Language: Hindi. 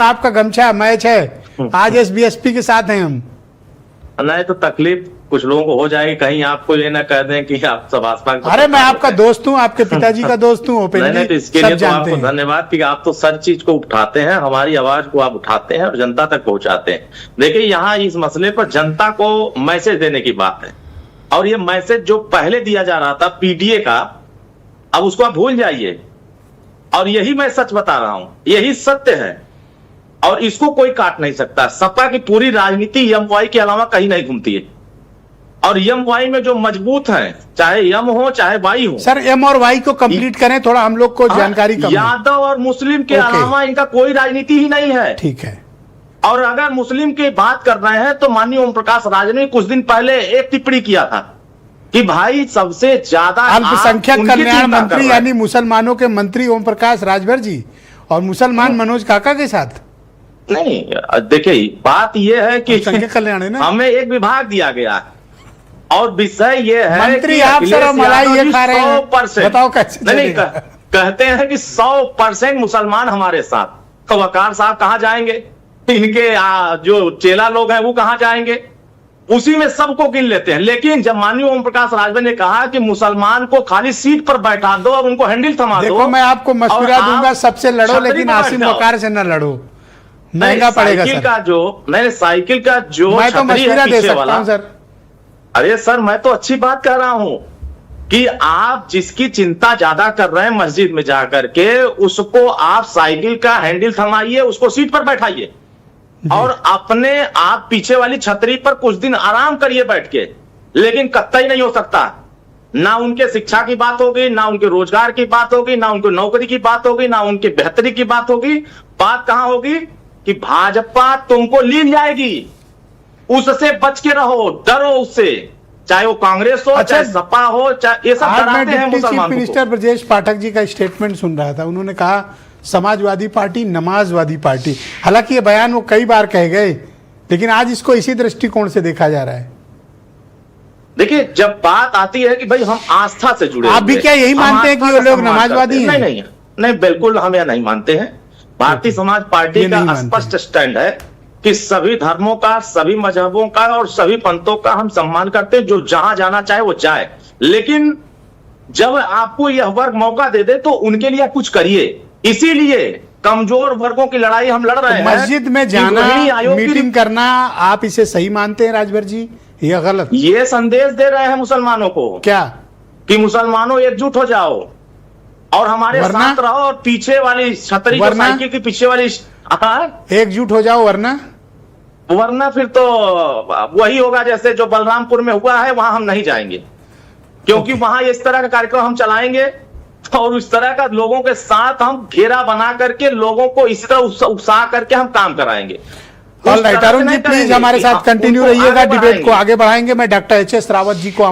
आपका गमछा मैच है, आज एसबीएसपी के साथ हैं हम। नहीं तो तकलीफ कुछ लोगों को हो जाएगी, कहीं आपको ये ना कह दें कि आप सब आसपास। अरे मैं आपका दोस्त हूँ, आपके पिताजी का दोस्त हूँ। नहीं तो इसके लिए तो आपको धन्यवाद कि आप तो सर चीज को उठाते हैं, हमारी आवाज को आप उठाते हैं और जनता तक पहुंचाते हैं। देखिए यहाँ इस मसले पर जनता को मैसेज देने की बात है, और ये मैसेज जो पहले दिया जा रहा था पीडीए का, अब उसको आप भूल जाइए। और यही मैं सच बता रहा हूं, यही सत्य है और इसको कोई काट नहीं सकता। सपा की पूरी राजनीति एम वाई के अलावा कहीं नहीं घूमती है, और एम वाई में जो मजबूत है, चाहे एम हो चाहे वाई हो। सर एम और वाई को कंप्लीट करें, थोड़ा हम लोग को जानकारी कम है। यादव और मुस्लिम के अलावा इनका कोई राजनीति ही नहीं है। ठीक है। और अगर मुस्लिम की बात कर रहे हैं तो माननीय ओम प्रकाश राज ने कुछ दिन पहले एक टिप्पणी किया था कि भाई सबसे ज्यादा अल्पसंख्यक कल्याण मंत्री यानी मुसलमानों के मंत्री ओम प्रकाश राजभर जी और मुसलमान मनोज काका के साथ। नहीं देखिए बात यह है कि कल्याण है ना, हमें एक विभाग दिया गया है और विषय ये है मंत्री आप सर मलाई ये खा रहे हैं, 100%। बताओ कैसे? नहीं कहते हैं कि 100% मुसलमान हमारे साथ, तो वकार साहब कहां जाएंगे? इनके जो चेला लोग हैं वो कहां जाएंगे? उसी में सबको गिन लेते हैं। लेकिन जब माननीय ओम प्रकाश राजभर ने कहा कि मुसलमान को खाली सीट पर बैठा दो और उनको हैंडल थमा दो। देखो मैं आपको मशवरा दूंगा, सबसे लड़ो लेकिन आसिम वकार से न लड़ो, महंगा पड़ेगा सर। साइकिल का जो मैं तो मशवरा दे सकता हूं सर। अरे सर मैं तो अच्छी बात कर रहा हूं कि आप जिसकी चिंता ज्यादा कर रहे हैं मस्जिद में जाकर के, उसको आप साइकिल का हैंडल थमाइए, उसको सीट पर बैठाइए और अपने आप पीछे वाली छतरी पर कुछ दिन आराम करिए बैठ के। लेकिन कतई नहीं हो सकता, ना उनके शिक्षा की बात होगी, ना उनके रोजगार की बात होगी, ना उनकी नौकरी की बात होगी, ना उनकी बेहतरी की बात होगी। बात कहां होगी कि भाजपा तुमको ली जाएगी, उससे बच के रहो, डरो उससे, चाहे वो कांग्रेस हो चाहे सपा हो, चाहे ये सब डराते हैं मुसलमानों को। मिनिस्टर ब्रजेश पाठक जी का स्टेटमेंट सुन रहा था, उन्होंने कहा समाजवादी पार्टी नमाजवादी पार्टी। हालांकि ये बयान वो कई बार कह गए, लेकिन आज इसको इसी दृष्टिकोण से देखा जा रहा है। देखिए जब बात आती है कि भाई हम आस्था से जुड़े, आप भी क्या यही मानते हैं कि वो लोग नमाजवादी हैं? नहीं बिल्कुल हम यह नहीं मानते हैं। भारतीय समाज पार्टी का स्पष्ट स्टैंड है कि सभी धर्मों का, सभी मजहबों का और सभी पंथों का हम सम्मान करते हैं, जो जहां जाना चाहे वो जाए। लेकिन जब आपको यह वर्ग मौका दे दे तो उनके लिए कुछ करिए। इसीलिए कमजोर वर्गों की लड़ाई हम लड़ रहे हैं। मस्जिद में जाना, मीटिंग करना, आप इसे सही मानते हैं राजभर जी या गलत? ये संदेश दे रहे हैं मुसलमानों को क्या कि मुसलमानों एकजुट हो जाओ और हमारे साथ रहो, और पीछे वाली छतरी जो साइकिल की पीछे वाली एकजुट हो जाओ, वरना फिर तो वही होगा जैसे जो बलरामपुर में हुआ है, वहां हम नहीं जाएंगे, क्योंकि वहां इस तरह का कार्यक्रम हम चलाएंगे और इस तरह का लोगों के साथ हम घेरा बना करके लोगों को इसी तरह उकसा करके हम काम कराएंगे। ऑलराइट, अरुण जी प्लीज हमारे साथ कंटिन्यू रहिएगा, डिबेट को आगे बढ़ाएंगे। मैं doctor H S Rawat ji को